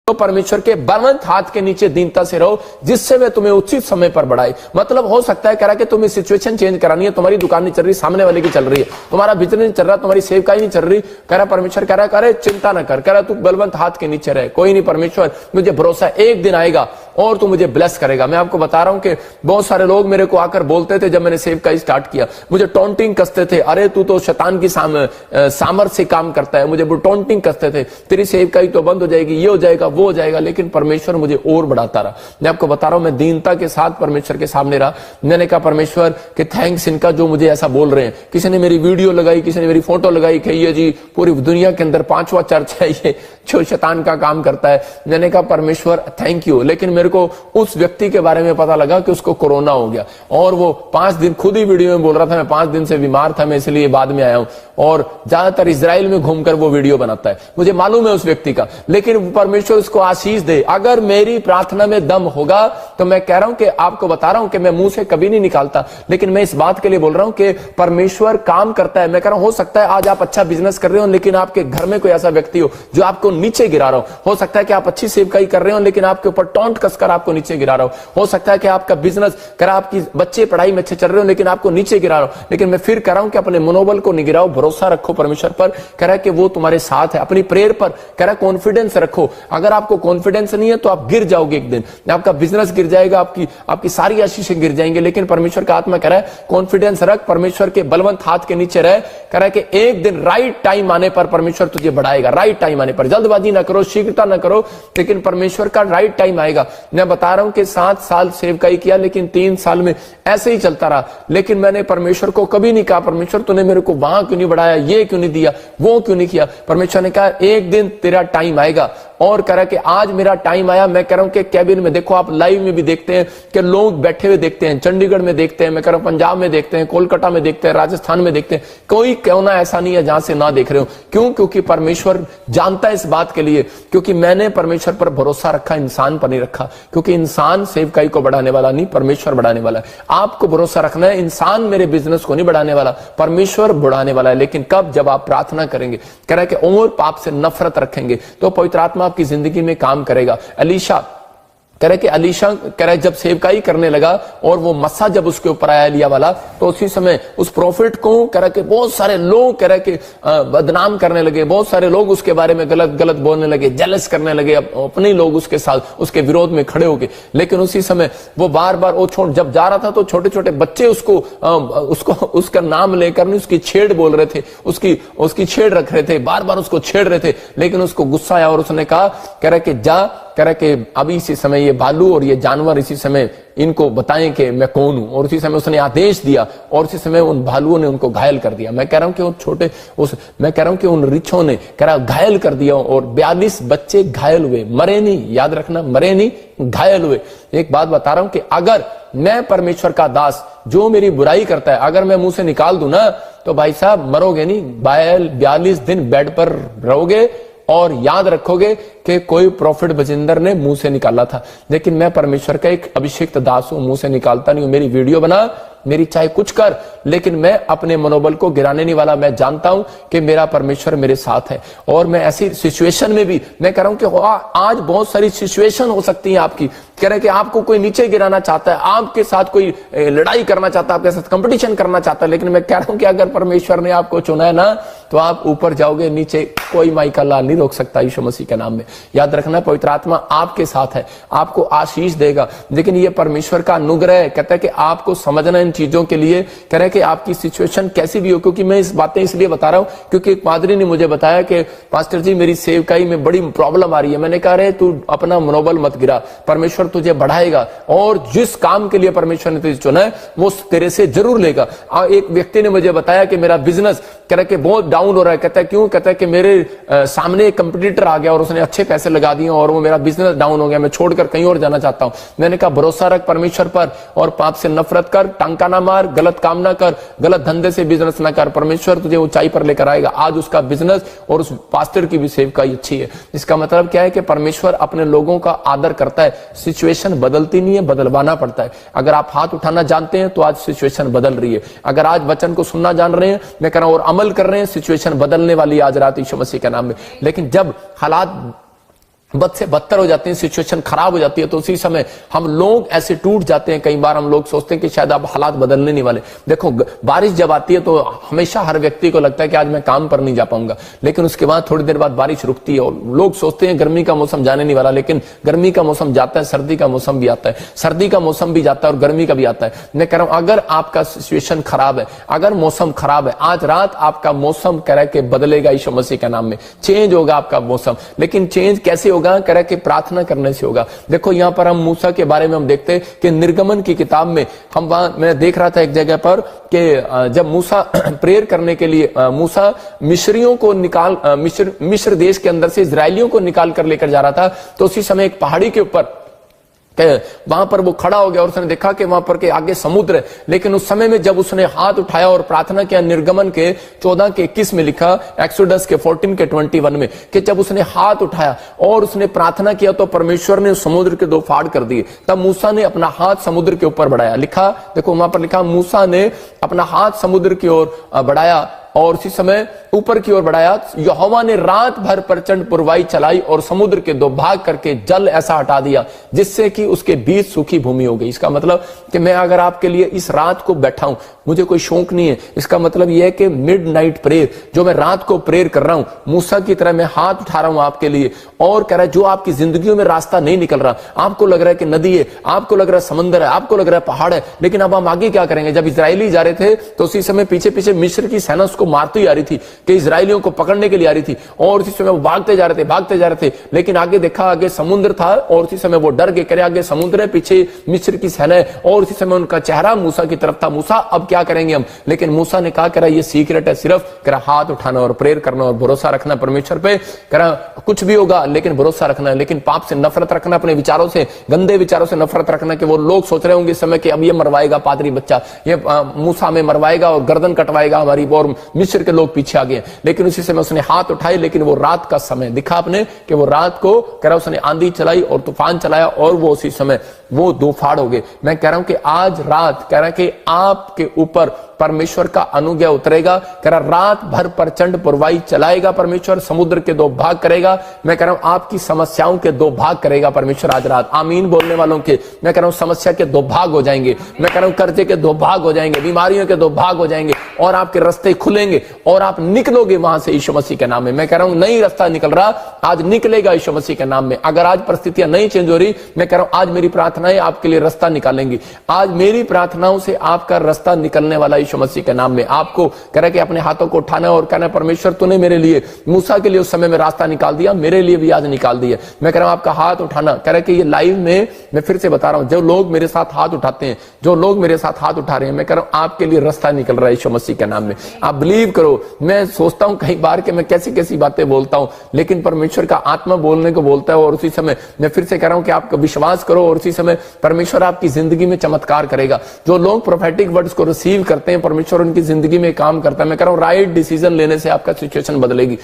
तो परमेश्वर के बलवंत हाथ के नीचे दीनता से रहो, जिससे वे तुम्हें उचित समय पर बढ़ाए। मतलब हो सकता है कह रहा कि तुम्हें सिचुएशन चेंज करानी है, तुम्हारी दुकान नहीं चल रही, सामने वाले की चल रही है, तुम्हारा बिजनेस नहीं चल रहा, तुम्हारी सेवकाई नहीं चल रही, कह रहा परमेश्वर कह रहा है चिंता ना कर, कह रहा तू बलवंत हाथ के नीचे रहे, कोई नहीं परमेश्वर मुझे भरोसा एक दिन आएगा और तू मुझे ब्लेस करेगा। मैं आपको बता रहा हूं कि बहुत सारे लोग मेरे को आकर बोलते थे, जब मैंने सेवकाई स्टार्ट किया मुझे टॉन्टिंग कसते थे, अरे तू तो शैतान की सामर्थ से काम करता है, मुझे टॉन्टिंग कसते थे, तेरी सेवकाई तो बंद हो जाएगी, ये हो जाएगा वो हो जाएगा, लेकिन परमेश्वर मुझे और बढ़ाता रहा। मैं आपको बता रहा हूं, मैं दीनता के साथ परमेश्वर के सामने रहा। मैंने कहा परमेश्वर के थैंक्स इनका जो मुझे ऐसा बोल रहे हैं। किसी ने मेरी वीडियो लगाई, किसी ने मेरी फोटो लगाई कि ये जी पूरी दुनिया के अंदर 5वां चर्च है ये जो शैतान का काम करता है। मैंने कहा परमेश्वर थैंक यू। लेकिन मेरे को उस व्यक्ति के बारे में पता लगा कि उसको कोरोना हो गया और वो 5 दिन खुद ही वीडियो में बोल रहा था मैं 5 दिन से बीमार था, मैं इसलिए बाद में आया हूं, और ज्यादातर इजराइल में घूमकर वो वीडियो बनाता है। मुझे मालूम है उस व्यक्ति का, लेकिन परमेश्वर उसको आशीष दे। अगर मेरी प्रार्थना में दम होगा तो मैं कह रहा हूं कि आपको बता रहा हूं कि मैं मुंह से कभी नहीं निकालता, लेकिन मैं इस बात के लिए बोल रहा हूं कि परमेश्वर काम करता है। मैं कह रहा हूं हो सकता है आज आप अच्छा बिजनेस कर रहे हो, लेकिन आपके घर में कोई ऐसा व्यक्ति हो जो आपको नीचे गिरा रहा हो सकता है कि आप अच्छी सेवकाई कर रहे हो, लेकिन आपके ऊपर टॉन्ट कसकर आपको नीचे गिरा रहा हो सकता है कि आपका बिजनेस कर, आपकी बच्चे पढ़ाई में अच्छे चल रहे हो, लेकिन आपको नीचे गिरा रहा हो। लेकिन मैं फिर कह रहा हूं कि अपने मनोबल को नहीं गिराओ, भरोसा रखो परमेश्वर पर, कह रहा है कि वो तुम्हारे साथ है। अपनी प्रेयर पर कह रहा है कॉन्फिडेंस रखो। अगर आपको कॉन्फिडेंस नहीं है तो आप गिर जाओगे, एक दिन आपका बिजनेस गिर जाएगा, आपकी सारी आशीषें गिर जाएंगे। लेकिन परमेश्वर का आत्मा कह रहा है कॉन्फिडेंस रख, परमेश्वर के बलवंत हाथ के नीचे रह, कह रहा है कि एक दिन राइट टाइम आने पर परमेश्वर तुझे बढ़ाएगा। राइट टाइम आने पर, जल्दबाजी ना करो, शीघ्रता ना करो, लेकिन परमेश्वर का राइट टाइम आएगा। मैं बता रहा हूं कि 7 साल सेवकाई किया, लेकिन 3 साल में ऐसे ही चलता रहा। लेकिन मैंने परमेश्वर को कभी नहीं कहा परमेश्वर तूने मेरे को वहां क्यों नहीं बढ़ाया, ये क्यों नहीं दिया, वो क्यों नहीं किया। परमेश्वर ने कहा एक दिन तेरा टाइम आएगा, और कह रहा कि आज मेरा टाइम आया। मैं कह रहा हूं कि कैबिन में देखो, आप लाइव में भी देखते हैं कि लोग बैठे हुए देखते हैं, चंडीगढ़ में देखते हैं, मैं कह रहा हूं पंजाब में देखते हैं, कोलकाता में देखते हैं, राजस्थान में देखते हैं, कोई कोना ऐसा नहीं है जहां से ना देख रहे हो। क्यों? क्योंकि परमेश्वर जानता है इस बात के लिए, क्योंकि मैंने परमेश्वर पर भरोसा रखा, इंसान पर नहीं रखा, क्योंकि इंसान सेवकाई को बढ़ाने वाला नहीं, परमेश्वर बढ़ाने वाला है। आपको भरोसा रखना है, इंसान मेरे बिजनेस को नहीं बढ़ाने वाला, परमेश्वर बढ़ाने वाला है। लेकिन कब? जब आप प्रार्थना करेंगे, कह रहा है कि और पाप से नफरत रखेंगे तो पवित्र आत्मा आपकी जिंदगी में काम करेगा। अलीशा कह रहे कि अलीशा कह रहे जब सेवकाई करने लगा और वो मस्सा जब उसके ऊपर आया एलिया वाला, तो उसी समय उस प्रॉफिट को कह रहे कि बहुत सारे लोग कह रहे कि बदनाम करने लगे, बहुत सारे लोग उसके बारे में गलत गलत बोलने लगे, जेलस करने लगे, अपने लोग उसके साथ उसके विरोध में खड़े हो गए। लेकिन उसी समय वो बार बार वो छोड़ जब जा रहा था तो छोटे छोटे बच्चे उसको उसका नाम लेकर नहीं उसकी छेड़ बोल रहे थे, उसकी छेड़ रख रहे थे, बार बार उसको छेड़ रहे थे। लेकिन उसको गुस्सा आया और उसने कहा, कह रहे कि जा, कह रहा कि अभी इसी समय ये भालू और ये जानवर इसी समय इनको बताएं कि मैं कौन हूं। और उसी समय उसने आदेश दिया और उसी समय उन भालुओं ने उनको घायल कर दिया। मैं कह रहा हूं कि मैं कह रहा हूं कि उन रिछों ने कह रहा घायल कर दिया और 42 बच्चे घायल हुए, मरे नहीं, याद रखना, मरे नहीं, घायल हुए। एक बात बता रहा हूं कि अगर मैं परमेश्वर का दास जो मेरी बुराई करता है अगर मैं मुंह से निकाल दूं ना, तो भाई साहब मरोगे नहीं, 42 दिन बेड पर रहोगे और याद रखोगे कि कोई प्रॉफिट बजिंदर ने मुंह से निकाला था। लेकिन मैं परमेश्वर का एक अभिषिक्त दास हूं, मुंह से निकालता नहीं हूं। मेरी वीडियो बना, मेरी चाहे कुछ कर, लेकिन मैं अपने मनोबल को गिराने नहीं वाला। मैं जानता हूं कि मेरा परमेश्वर मेरे साथ है। और मैं ऐसी सिचुएशन में भी मैं कह रहा हूं कि आज बहुत सारी सिचुएशन हो सकती है आपकी, कह रहे कि आपको कोई नीचे गिराना चाहता है, आपके साथ कोई लड़ाई करना चाहता है, आपके साथ कंपटीशन करना चाहता है। लेकिन मैं कह रहा हूं कि अगर परमेश्वर ने आपको चुना है ना, तो आप ऊपर जाओगे, नीचे कोई माई का लाल नहीं रोक सकता यीशु मसीह के नाम में। याद रखना, पवित्र आत्मा आपके साथ है, आपको आशीष देगा। लेकिन ये परमेश्वर का अनुग्रह है। कहता है कि आपको समझना इन चीजों के लिए, कह रहे कि आपकी सिचुएशन कैसी भी हो। क्योंकि मैं इस बातें इसलिए बता रहा हूं क्योंकि एक पादरी ने मुझे बताया कि पास्टर जी मेरी सेवकाई में बड़ी प्रॉब्लम आ रही है। मैंने कहा रे तू अपना मनोबल मत गिरा, परमेश्वर तुझे बढ़ाएगा और जिस काम के लिए परमेश्वर ने तुझे चुना है वो तेरे से जरूर लेगा। एक व्यक्ति ने मुझे बताया कि मेरा बिजनेस कह रहा है कि बहुत डाउन हो रहा है। कहता है क्यों? कहता है कि मेरे सामने एक कंपटीटर आ गया और उसने अच्छे पैसे लगा दिए और वो मेरा बिजनेस डाउन हो गया, मैं छोड़कर कहीं और जाना चाहता हूं। मैंने कहा भरोसा रख परमेश्वर पर और पाप से नफरत कर, टांका ना मार, गलत काम ना कर, गलत धंधे से बिजनेस ना कर, परमेश्वर तुझे ऊंचाई पर लेकर आएगा। आज उसका बिजनेस और उस पास्टर की भी सेवकाई अच्छी है। इसका मतलब क्या है कि परमेश्वर अपने लोगों का आदर करता है। सिचुएशन बदलती नहीं है, बदलवाना पड़ता है। अगर आप हाथ उठाना जानते हैं तो आज सिचुएशन बदल रही है। अगर आज वचन को सुनना जान रहे हैं, मैं कह रहा हूं, और अमल कर रहे हैं, सिचुएशन बदलने वाली आज रात यीशु मसीह के नाम में। लेकिन जब हालात बद से बदतर हो जाती है, सिचुएशन खराब हो जाती है, तो उसी समय हम लोग ऐसे टूट जाते हैं। कई बार हम लोग सोचते हैं कि शायद अब हालात बदलने नहीं वाले। देखो बारिश जब आती है तो हमेशा हर व्यक्ति को लगता है कि आज मैं काम पर नहीं जा पाऊंगा, लेकिन उसके बाद थोड़ी देर बाद बारिश रुकती है और लोग सोचते हैं गर्मी का मौसम जाने नहीं वाला, लेकिन गर्मी का मौसम जाता है, सर्दी का मौसम भी आता है, सर्दी का मौसम भी जाता है और गर्मी का भी आता है। मैं कह रहा हूं अगर आपका सिचुएशन खराब है, अगर मौसम खराब है, आज रात आपका मौसम कह रहा है कि बदलेगा यीशु मसीह के नाम में, चेंज होगा आपका मौसम। लेकिन चेंज कैसे होगा? कह रहा है कि प्रार्थना करने से होगा। देखो यहां पर हम मूसा के बारे में हम देखते हैं कि निर्गमन की किताब में मैं देख रहा था एक जगह पर कि जब मूसा प्रेयर करने के लिए मूसा मिस्रियों को निकाल मिस्र देश के अंदर से इजरायलियों को निकाल कर लेकर जा रहा था, तो उसी समय एक पहाड़ी के ऊपर वहां पर वो खड़ा हो गया और उसने देखा कि वहां पर के आगे समुद्र है। लेकिन उस समय में जब उसने हाथ उठाया और प्रार्थना किया, निर्गमन के 14 के 21 में लिखा, एक्सोडस के 14 के 21 में, कि जब उसने हाथ उठाया और उसने प्रार्थना किया तो परमेश्वर ने समुद्र के 2 फाड़ कर दिए। तब मूसा ने अपना हाथ समुद्र के ऊपर बढ़ाया। लिखा, देखो वहां पर लिखा, मूसा ने अपना हाथ समुद्र की ओर बढ़ाया और उसी समय ऊपर की ओर बढ़ाया। यहोवा ने रात भर प्रचंड पुरवाई चलाई और समुद्र के 2 भाग करके जल ऐसा हटा दिया जिससे कि उसके बीच सूखी भूमि हो गई। इसका मतलब कि मैं अगर आपके लिए इस रात को बैठा हूं, मुझे कोई शौक नहीं है, इसका मतलब यह है कि मिडनाइट प्रेयर जो मैं रात को प्रेयर कर रहा हूं, मूसा की तरह मैं हाथ उठा रहा हूं आपके लिए और कह रहा है जो आपकी जिंदगियों में रास्ता नहीं निकल रहा, आपको लग रहा है कि नदी है, आपको लग रहा है समंदर है, आपको लग रहा है पहाड़ है, लेकिन अब हम आगे क्या करेंगे? जब इजरायली जा रहे थे तो उसी समय पीछे पीछे मिस्र की सेना उसको मारती आ रही थी, कि इजरायलियों को पकड़ने के लिए आ रही थी और उसी समय वो भागते जा रहे थे, लेकिन आगे देखा आगे समुद्र था और उसी समय वो डर गए, करे आगे समुद्र है, पीछे मिस्र की सेना है और उसी समय उनका चेहरा मूसा की तरफ था। मूसा अब क्या करेंगे हम? लेकिन मूसा ने कहा, कह रहा ये सीक्रेट है, सिर्फ कह रहा हाथ उठाना और प्रेयर करना और भरोसा रखना परमेश्वर पे। कह रहा कुछ भी होगा लेकिन भरोसा रखना है, लेकिन पाप से नफरत रखना, अपने विचारों से, गंदे विचारों से नफरत रखना, कि वो लोग सोच रहे होंगे इस समय कि अब ये मरवाएगा पादरी बच्चा, ये मूसा में मरवाएगा और गर्दन कटवाएगा हमारी, और मिस्र के लोग पीछे आ गए। लेकिन उसी समय उसने हाथ उठाए, लेकिन वो रात का समय दिखा आपने कि वो रात को कह रहा उसने आंधी चलाई और तूफान चलाया और वो उसी समय वो 2 फाड़ हो गए। मैं कह रहा हूं कि आज रात कह रहा कि आपके ऊपर परमेश्वर का अनुग्रह उतरेगा। कह रहा रात भर प्रचंड पुरवाई चलाएगा परमेश्वर, समुद्र के 2 भाग करेगा। मैं कह रहा हूं आपकी समस्याओं के 2 भाग करेगा परमेश्वर आज रात। आमीन बोलने वालों के मैं कह रहा हूं समस्या के 2 भाग हो जाएंगे, मैं कह रहा हूं कर्जे के 2 भाग हो जाएंगे, बीमारियों के 2 भाग हो जाएंगे और आपके रास्ते खुलेंगे और आप निकलोगे वहां से यीशु मसीह के नाम में। मैं कह रहा हूं नई रास्ता निकल रहा, आज निकलेगा यीशु मसीह के नाम में। अगर आज परिस्थितियां नहीं चेंज हो रही, मैं कह रहा हूं आज मेरी प्रार्थनाएं आपके लिए रास्ता निकालेंगी। आज मेरी प्रार्थनाओं से आपका रास्ता निकलने वाला यीशु मसीह के नाम में। आपको कह रहा कि अपने हाथों को उठाना और कहना परमेश्वर तूने मेरे लिए मूसा के लिए उस समय में रास्ता निकाल दिया, मेरे लिए भी आज निकाल दिया। मैं कह रहा हूं आपका हाथ उठाना, कह रहा कि ये लाइव में मैं फिर से बता रहा हूं, जो लोग मेरे साथ हाथ उठाते हैं, जो लोग मेरे साथ हाथ उठा रहे हैं, मैं कह रहा हूं आपके लिए रास्ता निकल रहा है यीशु मसीह के नाम में। आप बिलीव करो। मैं सोचता हूं कई बार कि मैं कैसी कैसी बातें बोलता हूं, लेकिन परमेश्वर का आत्मा बोलने को बोलता है और उसी समय मैं फिर से कह रहा हूं कि आप विश्वास करो और उसी समय परमेश्वर आपकी जिंदगी में चमत्कार करेगा। जो लोग प्रोफेटिक वर्ड्स को रिसीव करते हैं, परमेश्वर उनकी जिंदगी में काम करता है। मैं कह रहा हूं राइट डिसीजन लेने से आपका सिचुएशन बदलेगी।